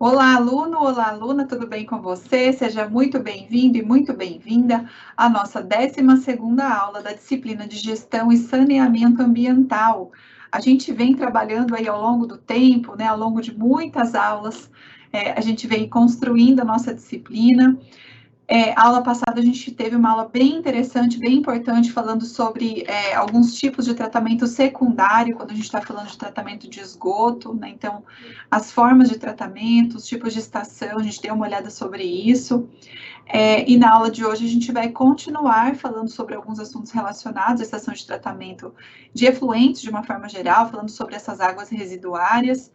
Olá, aluno, olá, aluna, tudo bem com você? Seja muito bem-vindo e muito bem-vinda à nossa 12ª aula da disciplina de Gestão e Saneamento Ambiental. A gente vem trabalhando aí ao longo do tempo, né, ao longo de muitas aulas, a gente vem construindo a nossa disciplina. A aula passada a gente teve uma aula bem interessante, bem importante, falando sobre alguns tipos de tratamento secundário, quando a gente está falando de tratamento de esgoto, né? Então, as formas de tratamento, os tipos de estação, a gente deu uma olhada sobre isso. E na aula de hoje a gente vai continuar falando sobre alguns assuntos relacionados à estação de tratamento de efluentes, de uma forma geral, falando sobre essas águas residuárias.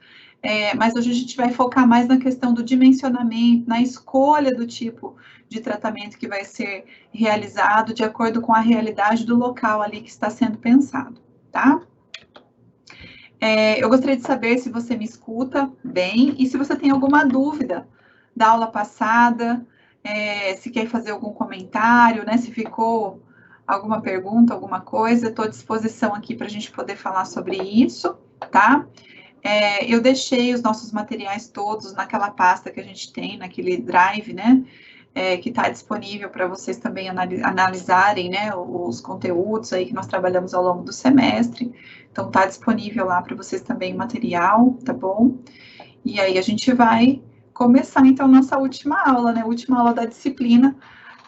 Mas hoje a gente vai focar mais na questão do dimensionamento, na escolha do tipo de tratamento que vai ser realizado de acordo com a realidade do local ali que está sendo pensado, tá? Eu gostaria de saber se você me escuta bem e se você tem alguma dúvida da aula passada, se quer fazer algum comentário, né? Se ficou alguma pergunta, alguma coisa, estou à disposição aqui para a gente poder falar sobre isso, tá? Eu deixei os nossos materiais todos naquela pasta que a gente tem, naquele drive, né? Que está disponível para vocês também analisarem, né, os conteúdos aí que nós trabalhamos ao longo do semestre. Então, está disponível lá para vocês também o material, tá bom? E aí a gente vai começar, então, nossa última aula, né, última aula da disciplina,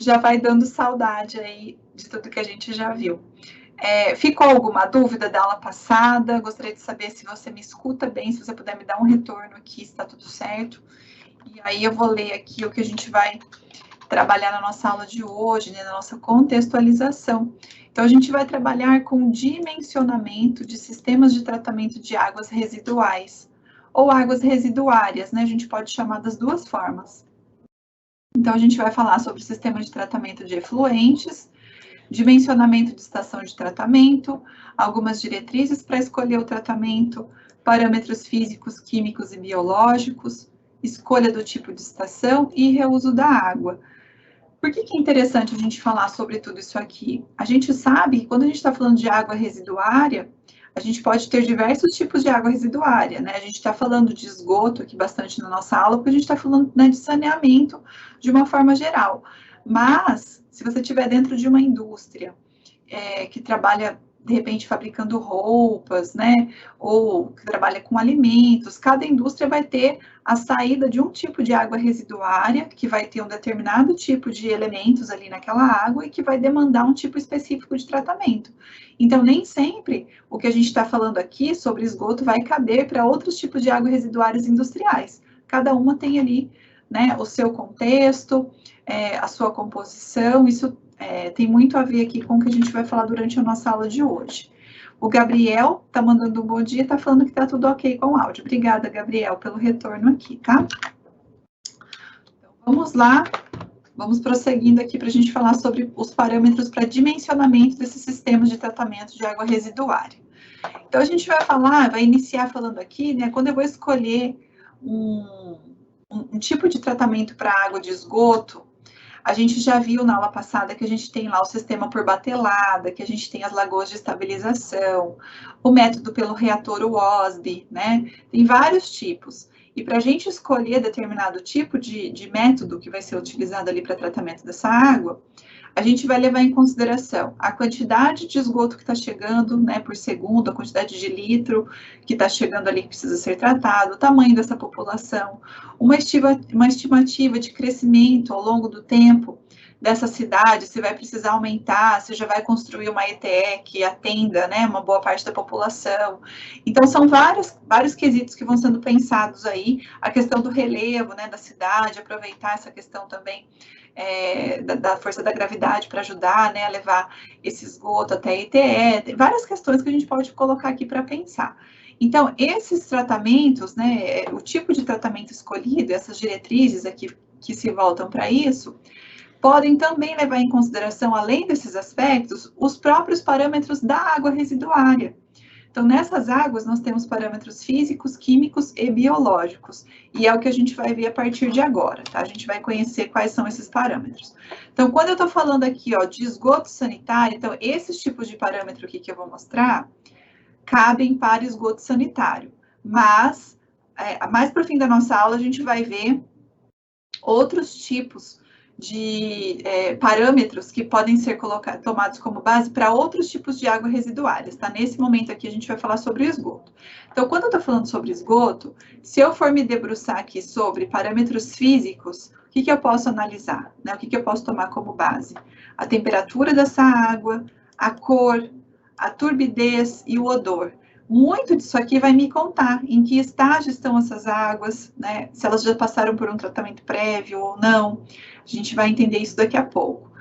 já vai dando saudade aí de tudo que a gente já viu. Ficou alguma dúvida da aula passada? Gostaria de saber se você me escuta bem, se você puder me dar um retorno aqui, se está tudo certo. E aí eu vou ler aqui o que a gente vai trabalhar na nossa aula de hoje, né, na nossa contextualização. Então, a gente vai trabalhar com dimensionamento de sistemas de tratamento de águas residuais, ou águas residuárias, né, a gente pode chamar das duas formas. Então, a gente vai falar sobre o sistema de tratamento de efluentes, dimensionamento de estação de tratamento, algumas diretrizes para escolher o tratamento, parâmetros físicos, químicos e biológicos, escolha do tipo de estação e reuso da água. Por que é interessante a gente falar sobre tudo isso aqui? A gente sabe que quando a gente está falando de água residuária, a gente pode ter diversos tipos de água residuária, né? A gente está falando de esgoto aqui bastante na nossa aula, porque a gente está falando, né, de saneamento de uma forma geral. Mas, se você estiver dentro de uma indústria que trabalha, de repente, fabricando roupas, né, ou que trabalha com alimentos, cada indústria vai ter a saída de um tipo de água residuária, que vai ter um determinado tipo de elementos ali naquela água e que vai demandar um tipo específico de tratamento. Então, nem sempre o que a gente está falando aqui sobre esgoto vai caber para outros tipos de águas residuárias industriais. Cada uma tem ali, né, o seu contexto, a sua composição, isso tem muito a ver aqui com o que a gente vai falar durante a nossa aula de hoje. O Gabriel está mandando um bom dia, está falando que está tudo ok com o áudio. Obrigada, Gabriel, pelo retorno aqui, tá? Então, vamos lá, vamos prosseguindo aqui para a gente falar sobre os parâmetros para dimensionamento desses sistemas de tratamento de água residuária. Então, a gente vai falar, vai iniciar falando aqui, né, quando eu vou escolher um tipo de tratamento para água de esgoto. A gente já viu na aula passada que a gente tem lá o sistema por batelada, que a gente tem as lagoas de estabilização, o método pelo reator WOSB, né? Tem vários tipos. E para a gente escolher determinado tipo de método que vai ser utilizado ali para tratamento dessa água, a gente vai levar em consideração a quantidade de esgoto que está chegando, né, por segundo, a quantidade de litro que está chegando ali que precisa ser tratado, o tamanho dessa população, uma estimativa de crescimento ao longo do tempo dessa cidade, se vai precisar aumentar, se já vai construir uma ETE que atenda, né, uma boa parte da população. Então, são vários quesitos que vão sendo pensados aí, a questão do relevo, né, da cidade, aproveitar essa questão também da força da gravidade para ajudar, né, a levar esse esgoto até a ETE, tem várias questões que a gente pode colocar aqui para pensar. Então, esses tratamentos, né, o tipo de tratamento escolhido, essas diretrizes aqui que se voltam para isso, podem também levar em consideração, além desses aspectos, os próprios parâmetros da água residuária. Então, nessas águas, nós temos parâmetros físicos, químicos e biológicos. E é o que a gente vai ver a partir de agora, tá? A gente vai conhecer quais são esses parâmetros. Então, quando eu estou falando aqui, ó, de esgoto sanitário, então, esses tipos de parâmetro aqui que eu vou mostrar, cabem para esgoto sanitário. Mas mais para o fim da nossa aula, a gente vai ver outros tipos de parâmetros que podem ser tomados como base para outros tipos de água residuárias, tá? Nesse momento aqui, a gente vai falar sobre o esgoto. Então, quando eu estou falando sobre esgoto, se eu for me debruçar aqui sobre parâmetros físicos, o que eu posso analisar, né? O que eu posso tomar como base? A temperatura dessa água, a cor, a turbidez e o odor. Muito disso aqui vai me contar em que estágio estão essas águas, né? Se elas já passaram por um tratamento prévio ou não. A gente vai entender isso daqui a pouco.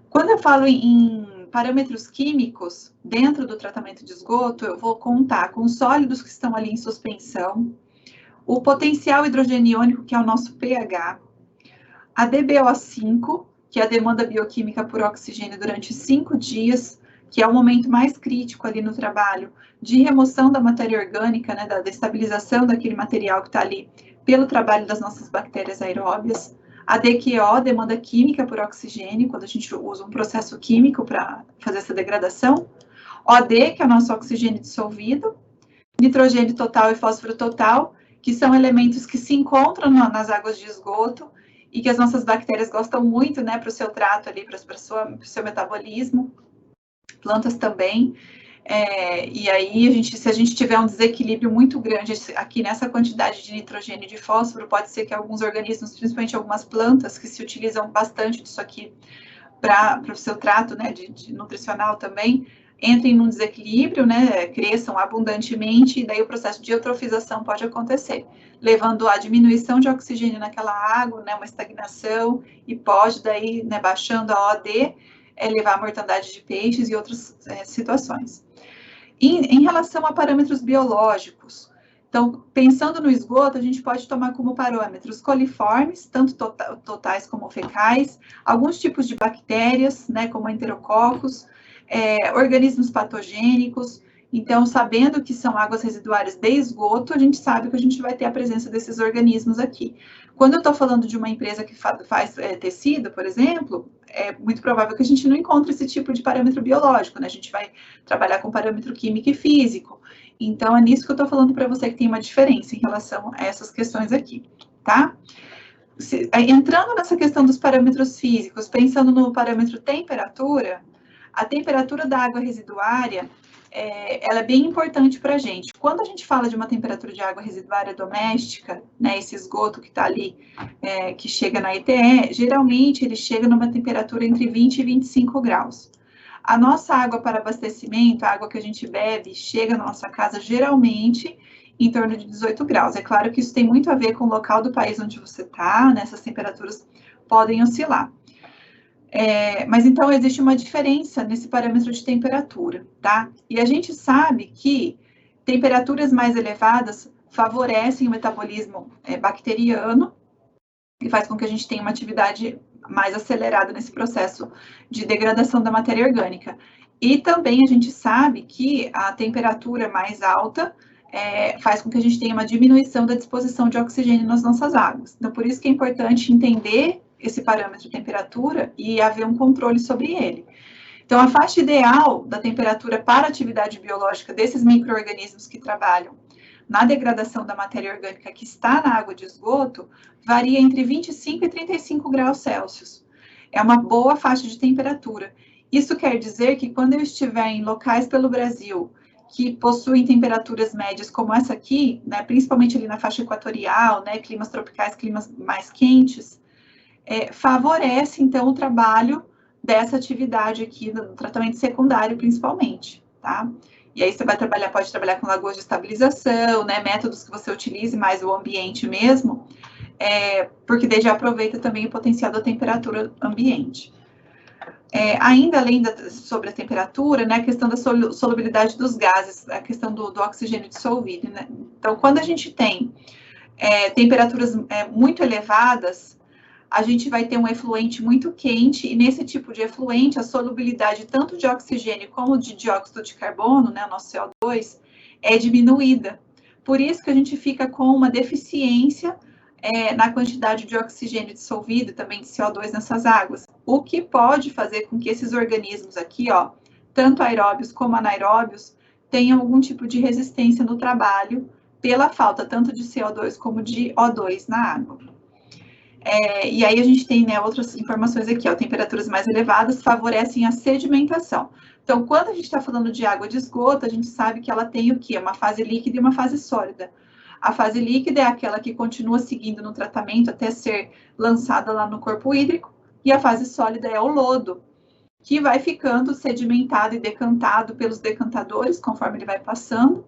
Quando eu falo em parâmetros químicos, dentro do tratamento de esgoto, eu vou contar com os sólidos que estão ali em suspensão, o potencial hidrogeniônico, que é o nosso pH, a DBO5, que é a demanda bioquímica por oxigênio durante 5 dias, que é o momento mais crítico ali no trabalho de remoção da matéria orgânica, né, da estabilização daquele material que está ali pelo trabalho das nossas bactérias aeróbias. A DQO, demanda química por oxigênio, quando a gente usa um processo químico para fazer essa degradação. OD, que é o nosso oxigênio dissolvido. Nitrogênio total e fósforo total, que são elementos que se encontram nas águas de esgoto e que as nossas bactérias gostam muito, né, para o seu trato ali, para o seu metabolismo. Plantas também. E aí, se a gente tiver um desequilíbrio muito grande aqui nessa quantidade de nitrogênio e de fósforo, pode ser que alguns organismos, principalmente algumas plantas, que se utilizam bastante disso aqui para o seu trato, né, de nutricional também, entrem num desequilíbrio, né, cresçam abundantemente, e daí o processo de eutrofização pode acontecer, levando à diminuição de oxigênio naquela água, né, uma estagnação, e pode daí, né, baixando a OD, levar à mortandade de peixes e outras situações. Em relação a parâmetros biológicos, então, pensando no esgoto, a gente pode tomar como parâmetros coliformes, tanto totais como fecais, alguns tipos de bactérias, né, como enterococos, organismos patogênicos. Então, sabendo que são águas residuárias de esgoto, a gente sabe que a gente vai ter a presença desses organismos aqui. Quando eu estou falando de uma empresa que faz tecido, por exemplo, é muito provável que a gente não encontre esse tipo de parâmetro biológico, né? A gente vai trabalhar com parâmetro químico e físico. Então, é nisso que eu estou falando para você que tem uma diferença em relação a essas questões aqui, tá? Entrando nessa questão dos parâmetros físicos, pensando no parâmetro temperatura, a temperatura da água residuária, ela é bem importante para a gente. Quando a gente fala de uma temperatura de água residuária doméstica, né, esse esgoto que está ali, que chega na ETE, geralmente ele chega numa temperatura entre 20 e 25 graus. A nossa água para abastecimento, a água que a gente bebe, chega na nossa casa geralmente em torno de 18 graus. É claro que isso tem muito a ver com o local do país onde você está, né? Essas temperaturas podem oscilar. Mas então existe uma diferença nesse parâmetro de temperatura, tá? E a gente sabe que temperaturas mais elevadas favorecem o metabolismo bacteriano e faz com que a gente tenha uma atividade mais acelerada nesse processo de degradação da matéria orgânica. E também a gente sabe que a temperatura mais alta faz com que a gente tenha uma diminuição da disposição de oxigênio nas nossas águas. Então, por isso que é importante entender esse parâmetro de temperatura e haver um controle sobre ele. Então, a faixa ideal da temperatura para a atividade biológica desses micro-organismos que trabalham na degradação da matéria orgânica que está na água de esgoto varia entre 25 e 35 graus Celsius. É uma boa faixa de temperatura. Isso quer dizer que quando eu estiver em locais pelo Brasil que possuem temperaturas médias como essa aqui, né, principalmente ali na faixa equatorial, né, climas tropicais, climas mais quentes, favorece, então, o trabalho dessa atividade aqui no tratamento secundário, principalmente, tá? E aí você vai pode trabalhar com lagoas de estabilização, né, métodos que você utilize mais o ambiente mesmo, porque daí já aproveita também o potencial da temperatura ambiente. Ainda além sobre a temperatura, né, a questão da solubilidade dos gases, a questão do oxigênio dissolvido, né? Então, quando a gente tem temperaturas muito elevadas, a gente vai ter um efluente muito quente, e nesse tipo de efluente, a solubilidade tanto de oxigênio como de dióxido de carbono, né, o nosso CO2, é diminuída. Por isso que a gente fica com uma deficiência na quantidade de oxigênio dissolvido, também de CO2 nessas águas, o que pode fazer com que esses organismos aqui, ó, tanto aeróbios como anaeróbios, tenham algum tipo de resistência no trabalho pela falta tanto de CO2 como de O2 na água. E aí a gente tem, né, outras informações aqui, ó, temperaturas mais elevadas favorecem a sedimentação. Então, quando a gente está falando de água de esgoto, a gente sabe que ela tem o quê? Uma fase líquida e uma fase sólida. A fase líquida é aquela que continua seguindo no tratamento até ser lançada lá no corpo hídrico, e a fase sólida é o lodo, que vai ficando sedimentado e decantado pelos decantadores, conforme ele vai passando.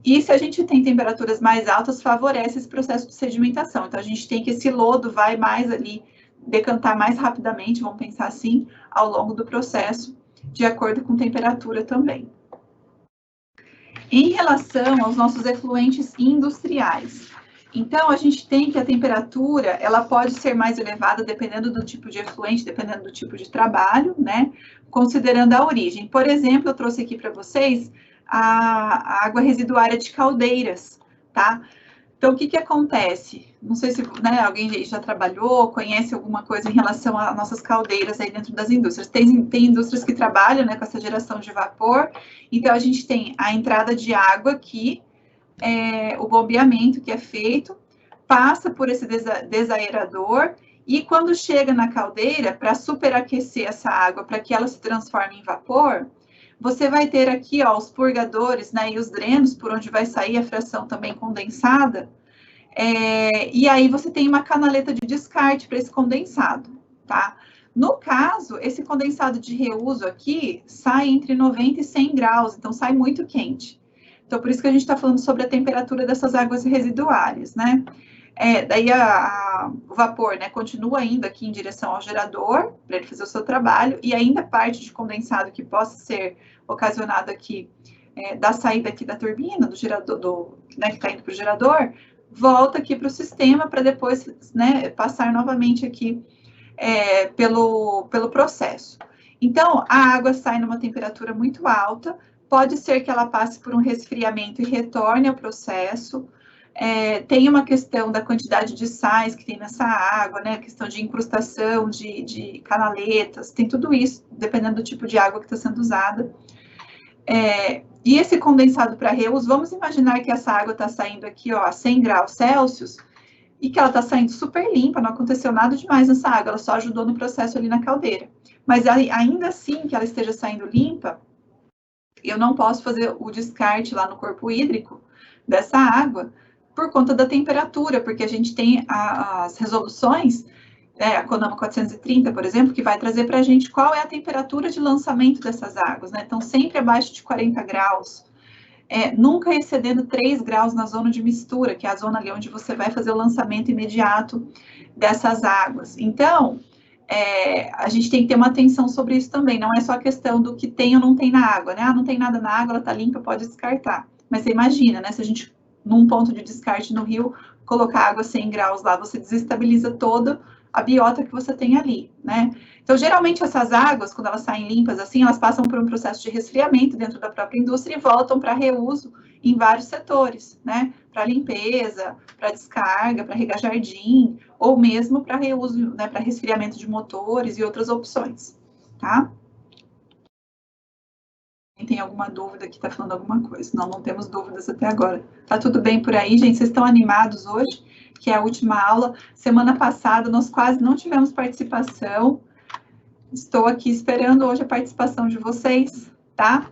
E se a gente tem temperaturas mais altas, favorece esse processo de sedimentação. Então, a gente tem que esse lodo vai mais ali, decantar mais rapidamente, vamos pensar assim, ao longo do processo, de acordo com temperatura também. Em relação aos nossos efluentes industriais, então, a gente tem que a temperatura, ela pode ser mais elevada dependendo do tipo de efluente, dependendo do tipo de trabalho, né? Considerando a origem. Por exemplo, eu trouxe aqui para vocês a água residuária de caldeiras, tá? Então, o que que acontece? Não sei se, né, alguém já trabalhou, conhece alguma coisa em relação a nossas caldeiras aí dentro das indústrias. Tem indústrias que trabalham, né, com essa geração de vapor, então a gente tem a entrada de água aqui, o bombeamento que é feito, passa por esse desaerador, e quando chega na caldeira, para superaquecer essa água, para que ela se transforme em vapor, você vai ter aqui, ó, os purgadores, né, e os drenos, por onde vai sair a fração também condensada, e aí você tem uma canaleta de descarte para esse condensado, tá? No caso, esse condensado de reuso aqui sai entre 90 e 100 graus, então sai muito quente. Então, por isso que a gente está falando sobre a temperatura dessas águas residuárias, né? Daí o vapor, né, continua indo aqui em direção ao gerador, para ele fazer o seu trabalho, e ainda parte de condensado que possa ser ocasionado aqui, da saída aqui da turbina, do gerador, né, que está indo para o gerador, volta aqui para o sistema para depois, né, passar novamente aqui pelo processo. Então, a água sai numa temperatura muito alta, pode ser que ela passe por um resfriamento e retorne ao processo. Tem uma questão da quantidade de sais que tem nessa água, né? A questão de incrustação, de canaletas, tem tudo isso, dependendo do tipo de água que está sendo usada. E esse condensado para reuso, vamos imaginar que essa água está saindo aqui, ó, a 100 graus Celsius, e que ela está saindo super limpa, não aconteceu nada demais nessa água, ela só ajudou no processo ali na caldeira. Mas ainda assim que ela esteja saindo limpa, eu não posso fazer o descarte lá no corpo hídrico dessa água por conta da temperatura, porque a gente tem as resoluções, a CONAMA 430, por exemplo, que vai trazer para a gente qual é a temperatura de lançamento dessas águas, né? Então, sempre abaixo de 40 graus, nunca excedendo 3 graus na zona de mistura, que é a zona ali onde você vai fazer o lançamento imediato dessas águas. Então, a gente tem que ter uma atenção sobre isso também, não é só a questão do que tem ou não tem na água, né? Ah, não tem nada na água, ela está limpa, pode descartar. Mas você imagina, né? Se a gente, num ponto de descarte no rio, colocar água a 100 graus lá, você desestabiliza toda a biota que você tem ali, né? Então, geralmente, essas águas, quando elas saem limpas assim, elas passam por um processo de resfriamento dentro da própria indústria e voltam para reuso em vários setores, né? Para limpeza, para descarga, para regar jardim, ou mesmo para reuso, né? Para resfriamento de motores e outras opções, tá? Tem alguma dúvida que está falando alguma coisa? Não temos dúvidas até agora. Tá tudo bem por aí, gente? Vocês estão animados hoje? Que é a última aula. Semana passada nós quase não tivemos participação. Estou aqui esperando hoje a participação de vocês, tá?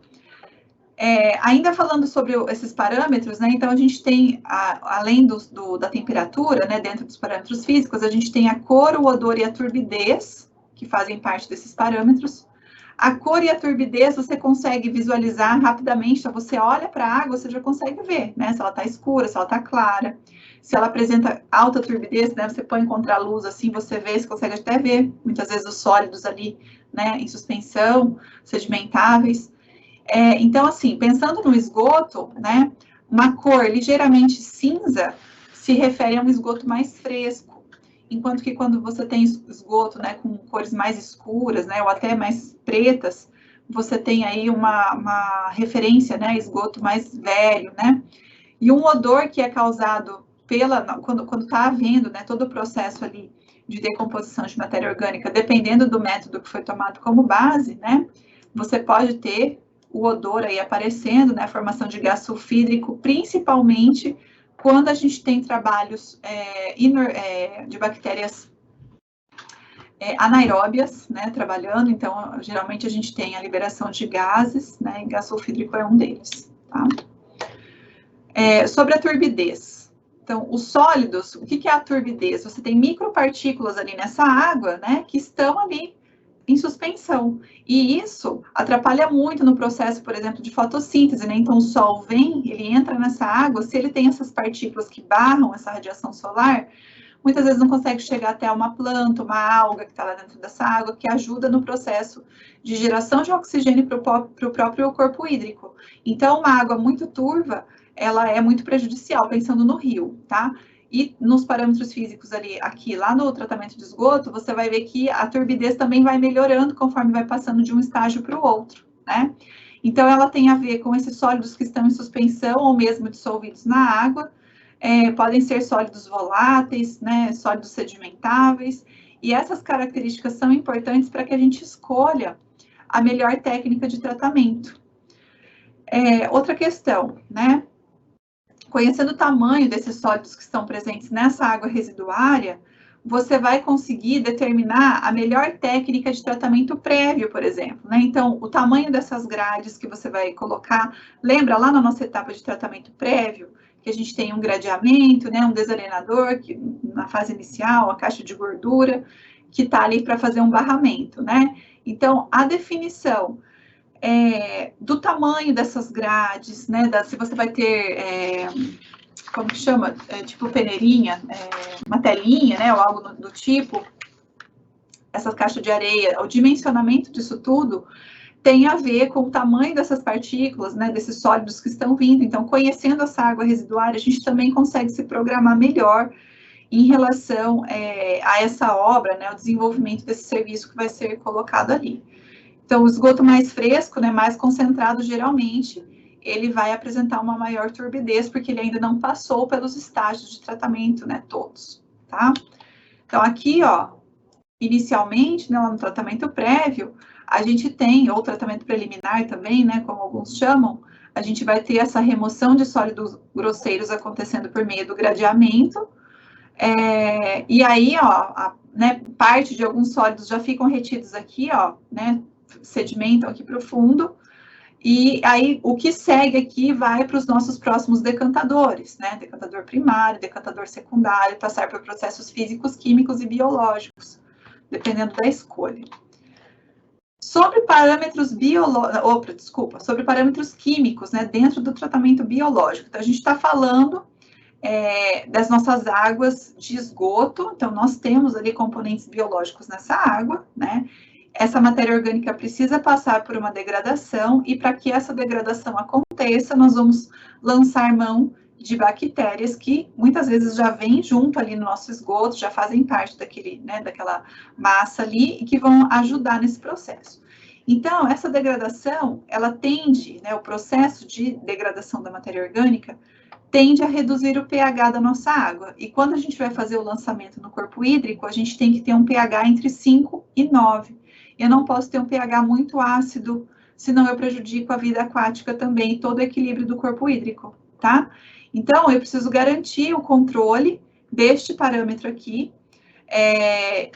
Ainda falando sobre esses parâmetros, né? Então a gente tem, além da temperatura, né? Dentro dos parâmetros físicos, a gente tem a cor, o odor e a turbidez, que fazem parte desses parâmetros. A cor e a turbidez você consegue visualizar rapidamente, então você olha para a água, você já consegue ver, né? Se ela está escura, se ela está clara. Se ela apresenta alta turbidez, né? Você põe contra a luz assim, você vê, você consegue até ver, muitas vezes, os sólidos ali, né? Em suspensão, sedimentáveis. Então, assim, pensando no esgoto, né? Uma cor ligeiramente cinza se refere a um esgoto mais fresco. Enquanto que quando você tem esgoto, né, com cores mais escuras, né, ou até mais pretas, você tem aí uma referência, né, esgoto mais velho, né? E um odor que é causado quando está havendo, né, todo o processo ali de decomposição de matéria orgânica, dependendo do método que foi tomado como base, né, você pode ter o odor aí aparecendo, né, a formação de gás sulfídrico, principalmente quando a gente tem trabalhos de bactérias anaeróbias, né, trabalhando, então, geralmente a gente tem a liberação de gases, né, e gás sulfídrico é um deles, tá? Sobre a turbidez. Então, os sólidos, o que é a turbidez? Você tem micropartículas ali nessa água, né, que estão ali em suspensão. E isso atrapalha muito no processo, por exemplo, de fotossíntese, né? Então, o sol vem, ele entra nessa água, se ele tem essas partículas que barram essa radiação solar, muitas vezes não consegue chegar até uma planta, uma alga que está lá dentro dessa água, que ajuda no processo de geração de oxigênio para o próprio corpo hídrico. Então, uma água muito turva, ela é muito prejudicial, pensando no rio, tá? E nos parâmetros físicos ali, aqui, lá no tratamento de esgoto, você vai ver que a turbidez também vai melhorando conforme vai passando de um estágio para o outro, né? Então, ela tem a ver com esses sólidos que estão em suspensão ou mesmo dissolvidos na água, podem ser sólidos voláteis, né, sólidos sedimentáveis, e essas características são importantes para que a gente escolha a melhor técnica de tratamento. Outra questão, né? Conhecendo o tamanho desses sólidos que estão presentes nessa água residuária, você vai conseguir determinar a melhor técnica de tratamento prévio, por exemplo, né? Então, o tamanho dessas grades que você vai colocar, lembra lá na nossa etapa de tratamento prévio, que a gente tem um gradeamento, né, um desalinador, que na fase inicial, a caixa de gordura, que está ali para fazer um barramento, né? Então, a definição do tamanho dessas grades, né, se você vai ter, como que chama, tipo peneirinha, uma telinha, né, ou algo do tipo, essa caixa de areia, o dimensionamento disso tudo tem a ver com o tamanho dessas partículas, né, desses sólidos que estão vindo. Então, conhecendo essa água residuária, a gente também consegue se programar melhor em relação a essa obra, né, o desenvolvimento desse serviço que vai ser colocado ali. Então, o esgoto mais fresco, né, mais concentrado, geralmente, ele vai apresentar uma maior turbidez, porque ele ainda não passou pelos estágios de tratamento, né, todos, tá? Então, aqui, ó, inicialmente, né, lá no tratamento prévio, a gente tem, ou tratamento preliminar também, né, como alguns chamam, a gente vai ter essa remoção de sólidos grosseiros acontecendo por meio do gradeamento, e aí, ó, né, parte de alguns sólidos já ficam retidos aqui, ó, né, sedimentam aqui para o fundo, e aí o que segue aqui vai para os nossos próximos decantadores, né, decantador primário, decantador secundário, passar por processos físicos, químicos e biológicos, dependendo da escolha. Sobre parâmetros sobre parâmetros químicos, né, dentro do tratamento biológico. Então, a gente está falando das nossas águas de esgoto, então nós temos ali componentes biológicos nessa água, né? Essa matéria orgânica precisa passar por uma degradação, e para que essa degradação aconteça, nós vamos lançar mão de bactérias que muitas vezes já vêm junto ali no nosso esgoto, já fazem parte daquela massa ali, e que vão ajudar nesse processo. Então, essa degradação, ela tende, né, o processo de degradação da matéria orgânica tende a reduzir o pH da nossa água. E quando a gente vai fazer o lançamento no corpo hídrico, a gente tem que ter um pH entre 5 e 9. Eu não posso ter um pH muito ácido, senão eu prejudico a vida aquática também, todo o equilíbrio do corpo hídrico, tá? Então, eu preciso garantir o controle deste parâmetro aqui,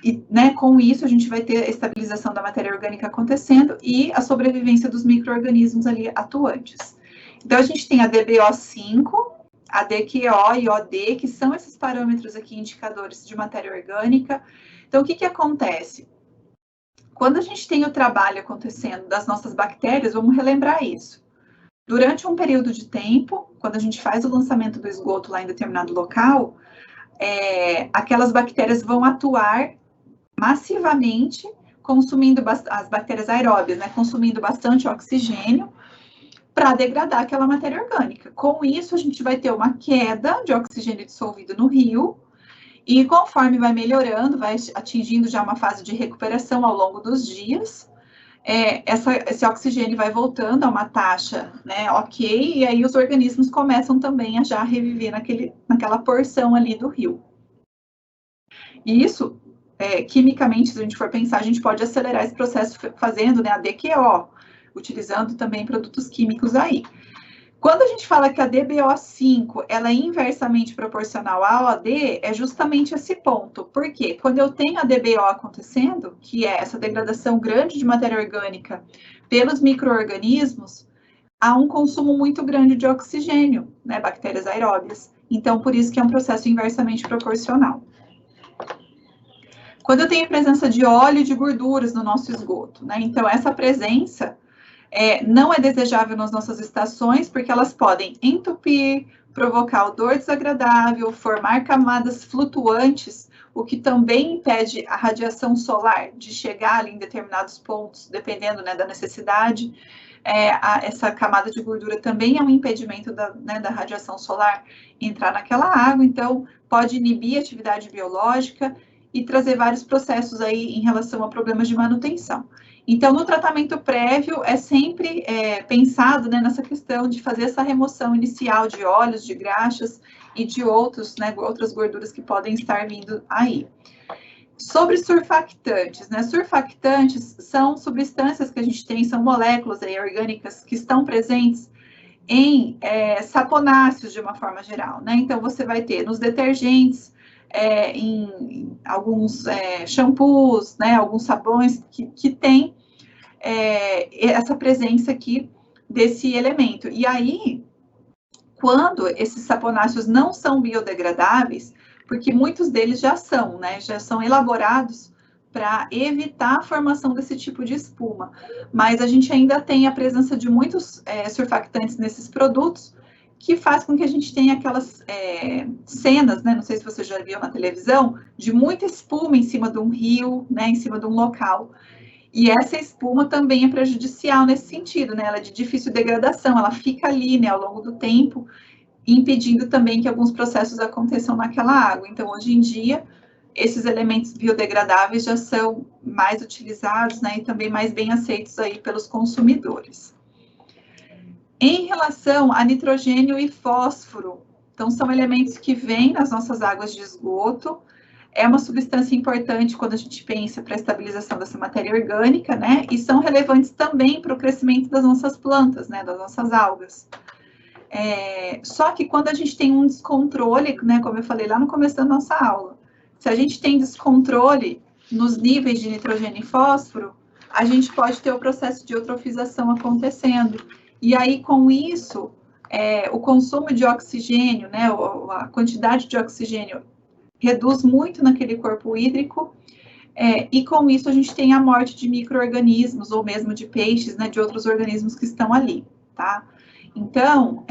e, né, com isso a gente vai ter a estabilização da matéria orgânica acontecendo e a sobrevivência dos micro-organismos ali atuantes. Então, a gente tem a DBO5, a DQO e OD, que são esses parâmetros aqui indicadores de matéria orgânica. Então, o que acontece? Quando a gente tem o trabalho acontecendo das nossas bactérias, vamos relembrar isso. Durante um período de tempo, quando a gente faz o lançamento do esgoto lá em determinado local, aquelas bactérias vão atuar massivamente, consumindo as bactérias aeróbias, né, consumindo bastante oxigênio para degradar aquela matéria orgânica. Com isso, a gente vai ter uma queda de oxigênio dissolvido no rio, e conforme vai melhorando, vai atingindo já uma fase de recuperação ao longo dos dias, esse oxigênio vai voltando a uma taxa, né, ok, e aí os organismos começam também a já reviver naquela porção ali do rio. E isso, quimicamente, se a gente for pensar, a gente pode acelerar esse processo fazendo, né, a DQO, utilizando também produtos químicos aí. Quando a gente fala que a DBO5 ela é inversamente proporcional à OD, é justamente esse ponto. Por quê? Quando eu tenho a DBO acontecendo, que é essa degradação grande de matéria orgânica pelos micro-organismos, há um consumo muito grande de oxigênio, né, bactérias aeróbias. Então, por isso que é um processo inversamente proporcional. Quando eu tenho presença de óleo e de gorduras no nosso esgoto, né, então essa presença não é desejável nas nossas estações, porque elas podem entupir, provocar odor desagradável, formar camadas flutuantes, o que também impede a radiação solar de chegar ali em determinados pontos, dependendo, né, da necessidade. Essa camada de gordura também é um impedimento da radiação solar entrar naquela água, então pode inibir a atividade biológica e trazer vários processos aí em relação a problemas de manutenção. Então, no tratamento prévio, é sempre pensado, né, nessa questão de fazer essa remoção inicial de óleos, de graxas e de outras gorduras que podem estar vindo aí. Sobre surfactantes, né? Surfactantes são substâncias que a gente tem, são moléculas aí, orgânicas que estão presentes em saponáceos de uma forma geral, né? Então, você vai ter nos detergentes, em alguns shampoos, né? Alguns sabões que tem essa presença aqui desse elemento. E aí, quando esses saponáceos não são biodegradáveis, porque muitos deles já são, né? Já são elaborados para evitar a formação desse tipo de espuma. Mas a gente ainda tem a presença de muitos surfactantes nesses produtos, que faz com que a gente tenha aquelas cenas, né? Não sei se você já viu na televisão, de muita espuma em cima de um rio, né? Em cima de um local. E essa espuma também é prejudicial nesse sentido, né? Ela é de difícil degradação, ela fica ali, né, ao longo do tempo, impedindo também que alguns processos aconteçam naquela água. Então, hoje em dia, esses elementos biodegradáveis já são mais utilizados, né, e também mais bem aceitos aí pelos consumidores. Em relação a nitrogênio e fósforo, então são elementos que vêm nas nossas águas de esgoto, é uma substância importante quando a gente pensa para a estabilização dessa matéria orgânica, né? E são relevantes também para o crescimento das nossas plantas, né? Das nossas algas. Só que quando a gente tem um descontrole, né? Como eu falei lá no começo da nossa aula, se a gente tem descontrole nos níveis de nitrogênio e fósforo, a gente pode ter o processo de eutrofização acontecendo. E aí, com isso, o consumo de oxigênio, né? A quantidade de oxigênio reduz muito naquele corpo hídrico, e com isso a gente tem a morte de micro-organismos, ou mesmo de peixes, né, de outros organismos que estão ali, tá? Então,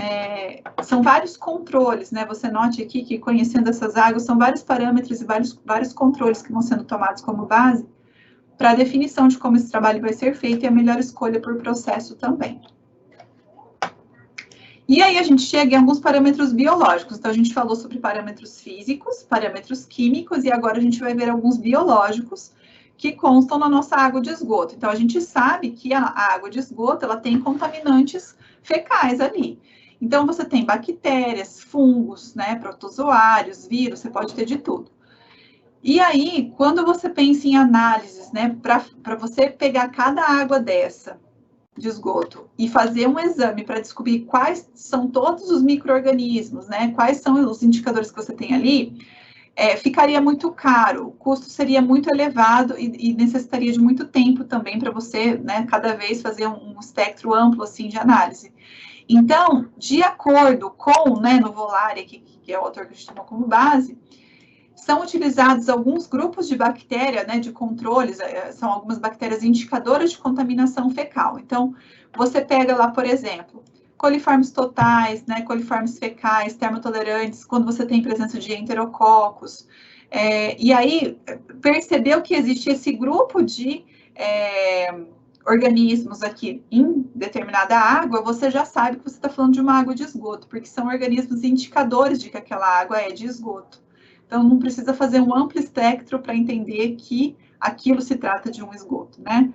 são vários controles, né, você note aqui que conhecendo essas águas, são vários parâmetros e vários controles que vão sendo tomados como base para a definição de como esse trabalho vai ser feito e a melhor escolha por processo também. E aí a gente chega em alguns parâmetros biológicos. Então, a gente falou sobre parâmetros físicos, parâmetros químicos, e agora a gente vai ver alguns biológicos que constam na nossa água de esgoto. Então, a gente sabe que a água de esgoto, ela tem contaminantes fecais ali. Então, você tem bactérias, fungos, né, protozoários, vírus, você pode ter de tudo. E aí, quando você pensa em análises, né, para você pegar cada água dessa, de esgoto e fazer um exame para descobrir quais são todos os micro-organismos, né? Quais são os indicadores que você tem ali, ficaria muito caro, o custo seria muito elevado e necessitaria de muito tempo também para você, né, cada vez fazer um espectro amplo assim de análise. Então, de acordo com, né, no Volari, que é o autor que a gente tomou como base, são utilizados alguns grupos de bactéria, né, de controles, são algumas bactérias indicadoras de contaminação fecal. Então, você pega lá, por exemplo, coliformes totais, né, coliformes fecais, termotolerantes, quando você tem presença de enterococos. E aí, percebeu que existe esse grupo de organismos aqui em determinada água, você já sabe que você está falando de uma água de esgoto, porque são organismos indicadores de que aquela água é de esgoto. Então, não precisa fazer um amplo espectro para entender que aquilo se trata de um esgoto, né?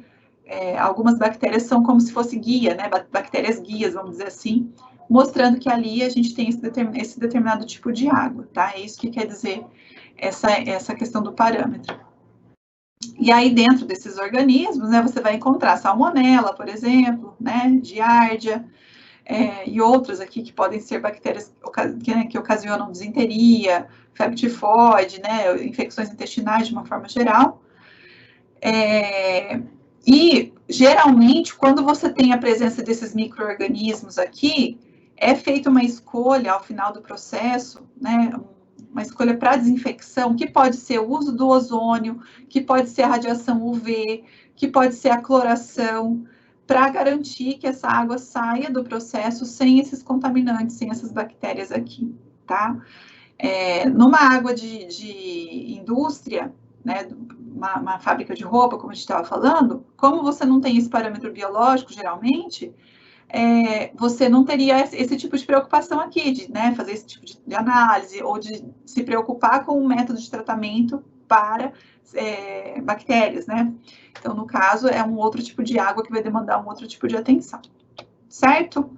Algumas bactérias são como se fosse guia, né? Bactérias guias, vamos dizer assim, mostrando que ali a gente tem esse determinado tipo de água, tá? É isso que quer dizer essa questão do parâmetro. E aí, dentro desses organismos, né, você vai encontrar salmonela, por exemplo, né? Giardia, e outras aqui que podem ser bactérias que ocasionam disenteria, febre tifoide, né, infecções intestinais de uma forma geral. E, geralmente, quando você tem a presença desses micro-organismos aqui, é feita uma escolha ao final do processo, né, uma escolha para desinfecção, que pode ser o uso do ozônio, que pode ser a radiação UV, que pode ser a cloração, para garantir que essa água saia do processo sem esses contaminantes, sem essas bactérias aqui, tá? Numa água de indústria, né, uma fábrica de roupa, como a gente estava falando, como você não tem esse parâmetro biológico, geralmente, você não teria esse tipo de preocupação aqui, de, né, fazer esse tipo de análise, ou de se preocupar com o método de tratamento para bactérias, né? Então, no caso, é um outro tipo de água que vai demandar um outro tipo de atenção, certo?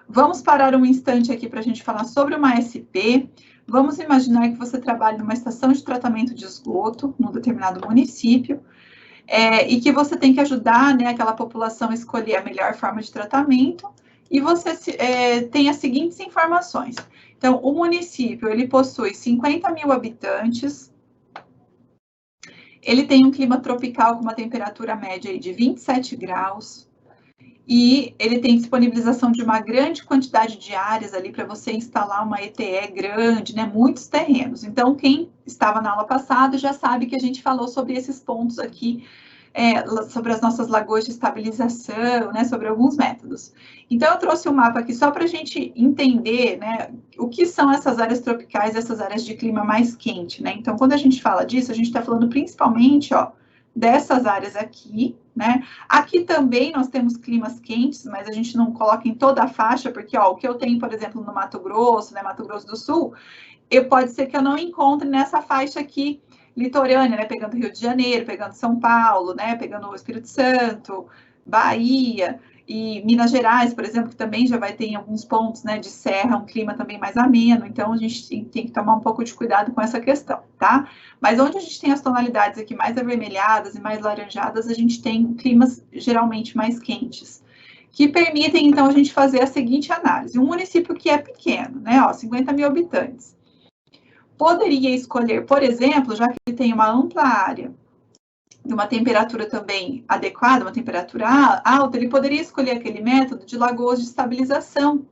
Vamos parar um instante aqui para a gente falar sobre uma SP. Vamos imaginar que você trabalha numa estação de tratamento de esgoto, num determinado município, e que você tem que ajudar, né, aquela população a escolher a melhor forma de tratamento, e você tem as seguintes informações. Então, o município, ele possui 50 mil habitantes, ele tem um clima tropical com uma temperatura média de 27 graus, e ele tem disponibilização de uma grande quantidade de áreas ali para você instalar uma ETE grande, né, muitos terrenos. Então, quem estava na aula passada já sabe que a gente falou sobre esses pontos aqui, sobre as nossas lagoas de estabilização, né, sobre alguns métodos. Então, eu trouxe um mapa aqui só para a gente entender, né, o que são essas áreas tropicais, essas áreas de clima mais quente, né? Então, quando a gente fala disso, a gente está falando principalmente, ó, dessas áreas aqui, né? Aqui também nós temos climas quentes, mas a gente não coloca em toda a faixa, porque, ó, o que eu tenho, por exemplo, no Mato Grosso, né, Mato Grosso do Sul, pode ser que eu não encontre nessa faixa aqui litorânea, né, pegando Rio de Janeiro, pegando São Paulo, né, pegando o Espírito Santo, Bahia e Minas Gerais, por exemplo, que também já vai ter em alguns pontos, né, de serra, um clima também mais ameno, então a gente tem que tomar um pouco de cuidado com essa questão, tá? Mas onde a gente tem as tonalidades aqui mais avermelhadas e mais laranjadas, a gente tem climas geralmente mais quentes, que permitem, então, a gente fazer a seguinte análise. Um município que é pequeno, né, ó, 50 mil habitantes, poderia escolher, por exemplo, já que ele tem uma ampla área, de uma temperatura também adequada, uma temperatura alta, ele poderia escolher aquele método de lagoas de estabilização,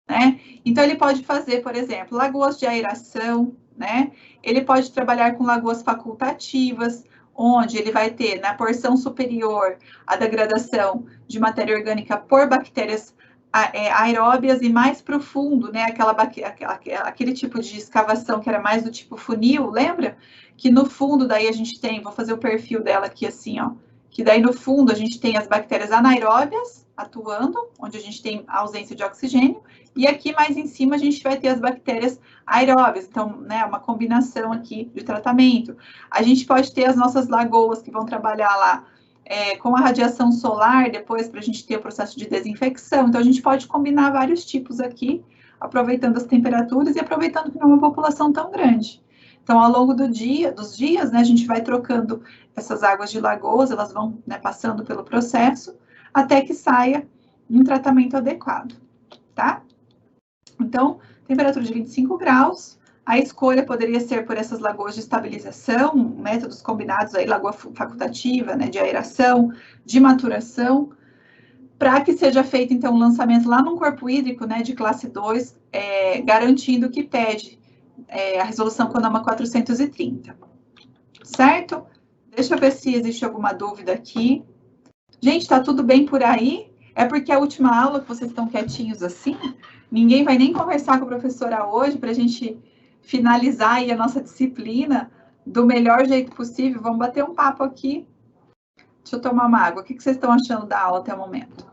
né? Então, ele pode fazer, por exemplo, lagoas de aeração, né? Ele pode trabalhar com lagoas facultativas, onde ele vai ter, na porção superior, a degradação de matéria orgânica por bactérias aeróbias, e mais profundo, né? Aquele tipo de escavação que era mais do tipo funil, lembra? Que no fundo daí a gente tem, vou fazer o perfil dela aqui assim, ó, que daí no fundo a gente tem as bactérias anaeróbias atuando, onde a gente tem a ausência de oxigênio, e aqui mais em cima a gente vai ter as bactérias aeróbias, então, né, uma combinação aqui de tratamento. A gente pode ter as nossas lagoas que vão trabalhar lá com a radiação solar, depois para a gente ter o processo de desinfecção. Então, a gente pode combinar vários tipos aqui, aproveitando as temperaturas e aproveitando que não é uma população tão grande. Então, ao longo dos dias, né, a gente vai trocando essas águas de lagoas, elas vão, né, passando pelo processo, até que saia um tratamento adequado, tá? Então, temperatura de 25 graus, a escolha poderia ser por essas lagoas de estabilização, métodos combinados aí, lagoa facultativa, né, de aeração, de maturação, para que seja feito, então, um lançamento lá num corpo hídrico, né, de classe 2, garantindo que pede a resolução CONAMA 430, certo? Deixa eu ver se existe alguma dúvida aqui. Gente, tá tudo bem por aí? É porque a última aula que vocês estão quietinhos assim, ninguém vai nem conversar com a professora hoje para a gente finalizar aí a nossa disciplina do melhor jeito possível. Vamos bater um papo aqui. Deixa eu tomar uma água. O que vocês estão achando da aula até o momento?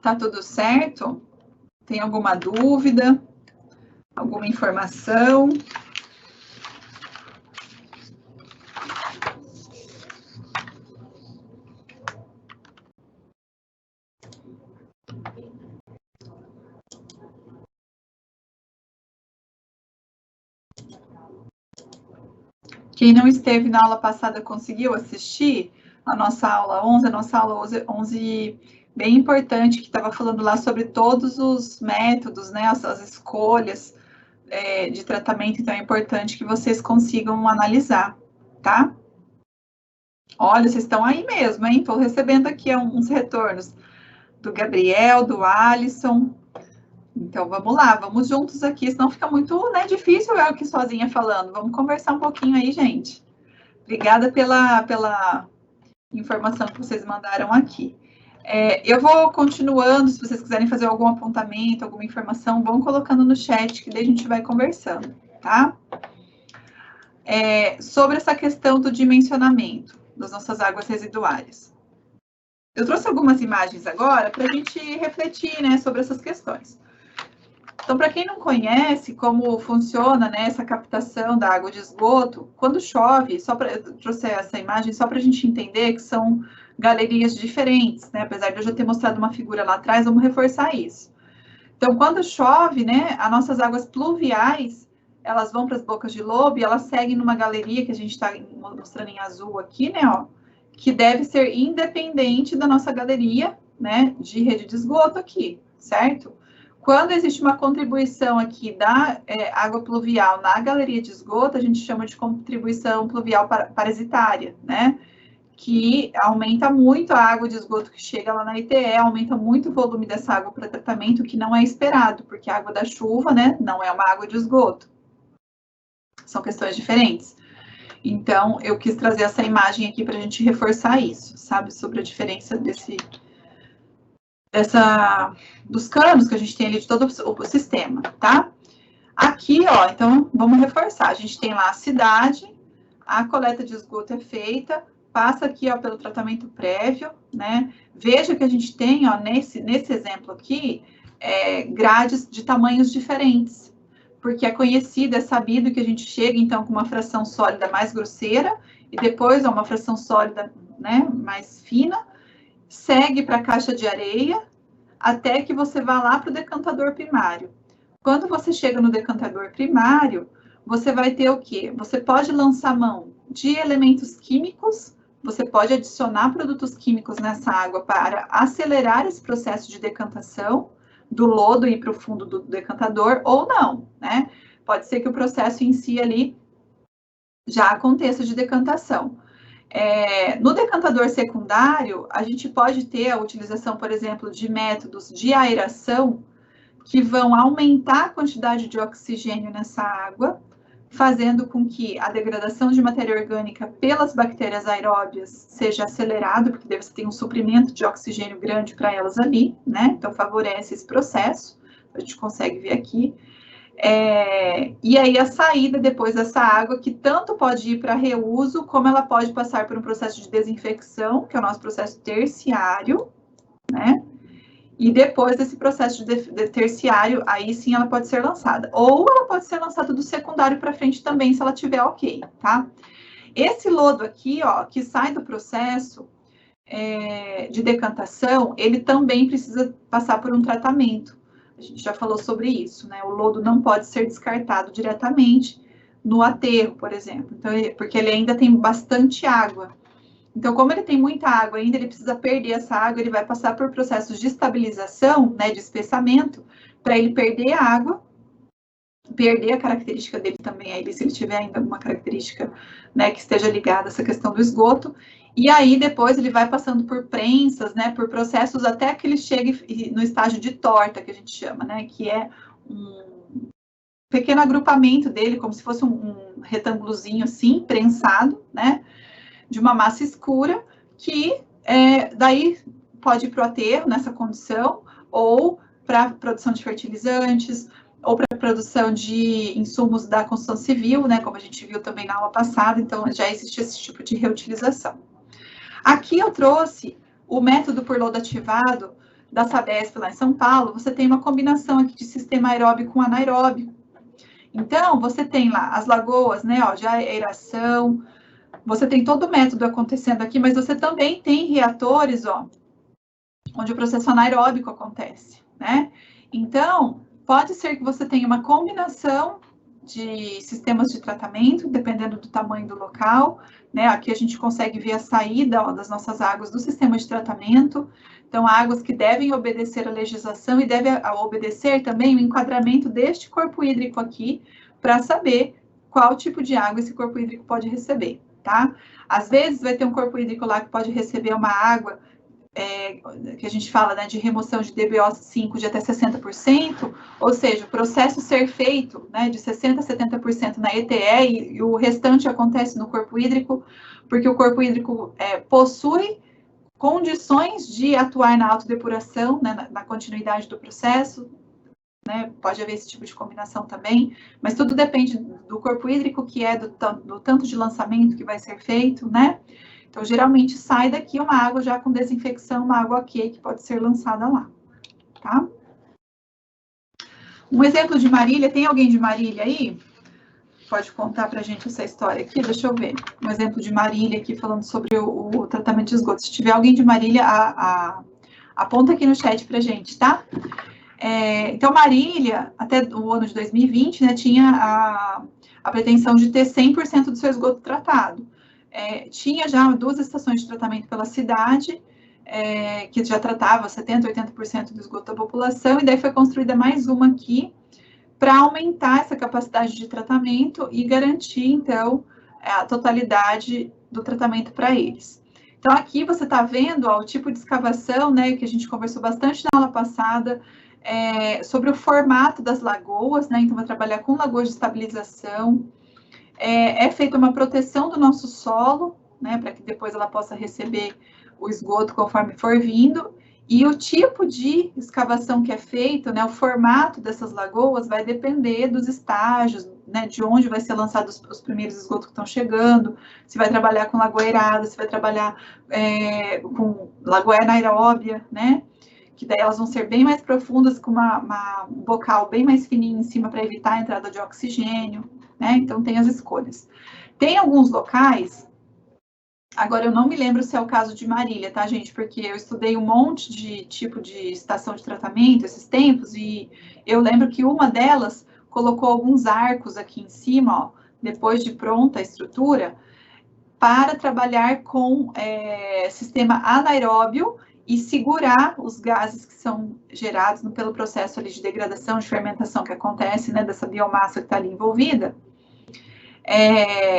Tá tudo certo? Tem alguma dúvida? Alguma informação? Quem não esteve na aula passada conseguiu assistir a nossa aula 11, bem importante, que estava falando lá sobre todos os métodos, né, as escolhas de tratamento, então é importante que vocês consigam analisar, tá? Olha, vocês estão aí mesmo, hein? Estou recebendo aqui uns retornos do Gabriel, do Alisson. Então, vamos lá, vamos juntos aqui, senão fica muito, né, difícil eu aqui sozinha falando. Vamos conversar um pouquinho aí, gente. Obrigada pela informação que vocês mandaram aqui. Eu vou continuando, se vocês quiserem fazer algum apontamento, alguma informação, vão colocando no chat, que daí a gente vai conversando, tá? Sobre essa questão do dimensionamento das nossas águas residuárias. Eu trouxe algumas imagens agora para a gente refletir, né, sobre essas questões. Então, para quem não conhece como funciona, né, essa captação da água de esgoto, quando chove, eu trouxe essa imagem só para a gente entender que são galerias diferentes, né? Apesar de eu já ter mostrado uma figura lá atrás, vamos reforçar isso. Então, quando chove, né, as nossas águas pluviais, elas vão para as bocas de lobo e elas seguem numa galeria que a gente está mostrando em azul aqui, né, ó, que deve ser independente da nossa galeria, né, de rede de esgoto aqui, certo? Quando existe uma contribuição aqui da água pluvial na galeria de esgoto, a gente chama de contribuição pluvial parasitária, né? Que aumenta muito a água de esgoto que chega lá na ITE, aumenta muito o volume dessa água para tratamento, que não é esperado, porque a água da chuva, né, não é uma água de esgoto. São questões diferentes. Então, eu quis trazer essa imagem aqui para a gente reforçar isso, sabe? Sobre a diferença dos canos que a gente tem ali de todo o sistema, tá? Aqui, ó, então, vamos reforçar. A gente tem lá a cidade, a coleta de esgoto é feita, passa aqui, ó, pelo tratamento prévio, né? Veja que a gente tem, ó, nesse exemplo aqui, grades de tamanhos diferentes, porque é conhecido, é sabido que a gente chega, então, com uma fração sólida mais grosseira, e depois, ó, uma fração sólida, né, mais fina, segue para a caixa de areia, até que você vá lá para o decantador primário. Quando você chega no decantador primário, você vai ter o quê? Você pode lançar mão de elementos químicos, você pode adicionar produtos químicos nessa água para acelerar esse processo de decantação do lodo ir para o fundo do decantador, ou não, né? Pode ser que o processo em si ali já aconteça de decantação. No decantador secundário, a gente pode ter a utilização, por exemplo, de métodos de aeração que vão aumentar a quantidade de oxigênio nessa água, fazendo com que a degradação de matéria orgânica pelas bactérias aeróbias seja acelerada, porque daí você tem um suprimento de oxigênio grande para elas ali, né? Então, favorece esse processo. A gente consegue ver aqui. E aí a saída depois dessa água, que tanto pode ir para reuso, como ela pode passar por um processo de desinfecção, que é o nosso processo terciário, né? E depois desse processo de terciário, aí sim ela pode ser lançada. Ou ela pode ser lançada do secundário para frente também, se ela tiver ok, tá? Esse lodo aqui, ó, que sai do processo de decantação, ele também precisa passar por um tratamento. A gente já falou sobre isso, né? O lodo não pode ser descartado diretamente no aterro, por exemplo, então, porque ele ainda tem bastante água. Então, como ele tem muita água ainda, ele precisa perder essa água, ele vai passar por processos de estabilização, né, de espessamento, para ele perder a água, perder a característica dele também, aí, se ele tiver ainda alguma característica, né, que esteja ligada a essa questão do esgoto, e aí depois ele vai passando por prensas, né, por processos até que ele chegue no estágio de torta, que a gente chama, né, que é um pequeno agrupamento dele, como se fosse um retângulozinho assim, prensado, né, de uma massa escura, que daí pode ir para o aterro nessa condição, ou para produção de fertilizantes, ou para produção de insumos da construção civil, né, como a gente viu também na aula passada, então já existe esse tipo de reutilização. Aqui eu trouxe o método por lodo ativado da Sabesp lá em São Paulo. Você tem uma combinação aqui de sistema aeróbico com anaeróbico. Então, você tem lá as lagoas, né, ó, de aeração, você tem todo o método acontecendo aqui, mas você também tem reatores, ó, onde o processo anaeróbico acontece, né? Então, pode ser que você tenha uma combinação de sistemas de tratamento, dependendo do tamanho do local, né? Aqui a gente consegue ver a saída das nossas águas do sistema de tratamento. Então, águas que devem obedecer à legislação e devem obedecer também o enquadramento deste corpo hídrico aqui, para saber qual tipo de água esse corpo hídrico pode receber, tá? Às vezes vai ter um corpo hídrico lá que pode receber uma água que a gente fala, né, de remoção de DBO5 de até 60%, ou seja, o processo ser feito, né, de 60% a 70% na ETE e o restante acontece no corpo hídrico, porque o corpo hídrico possui condições de atuar na autodepuração, né, na continuidade do processo, né, pode haver esse tipo de combinação também, mas tudo depende do corpo hídrico, que é do tanto de lançamento que vai ser feito, né? Então, geralmente, sai daqui uma água já com desinfecção, uma água ok, que pode ser lançada lá, tá? Um exemplo de Marília, tem alguém de Marília aí? Pode contar pra gente essa história aqui? Deixa eu ver. Um exemplo de Marília aqui, falando sobre o tratamento de esgoto. Se tiver alguém de Marília, aponta aqui no chat pra gente, tá? Então, Marília, até o ano de 2020, né, tinha a pretensão de ter 100% do seu esgoto tratado. Tinha já 2 estações de tratamento pela cidade, que já tratava 70%, 80% do esgoto da população, e daí foi construída mais uma aqui, para aumentar essa capacidade de tratamento e garantir, então, a totalidade do tratamento para eles. Então, aqui você está vendo o tipo de escavação, né, que a gente conversou bastante na aula passada, sobre o formato das lagoas, né, então vai trabalhar com lagoas de estabilização, é feita uma proteção do nosso solo, né, para que depois ela possa receber o esgoto conforme for vindo, e o tipo de escavação que é feito, né, o formato dessas lagoas vai depender dos estágios, né, de onde vai ser lançado os primeiros esgotos que estão chegando, se vai trabalhar com lagoa aerada, se vai trabalhar com lagoa anaeróbia, né, que daí elas vão ser bem mais profundas, com um bocal bem mais fininho em cima para evitar a entrada de oxigênio, né? Então tem as escolhas. Tem alguns locais, agora eu não me lembro se é o caso de Marília, tá, gente? Porque eu estudei um monte de tipo de estação de tratamento esses tempos, e eu lembro que uma delas colocou alguns arcos aqui em cima, ó, depois de pronta a estrutura, para trabalhar com sistema anaeróbio e segurar os gases que são gerados pelo processo ali de degradação, de fermentação que acontece, né, dessa biomassa que está ali envolvida.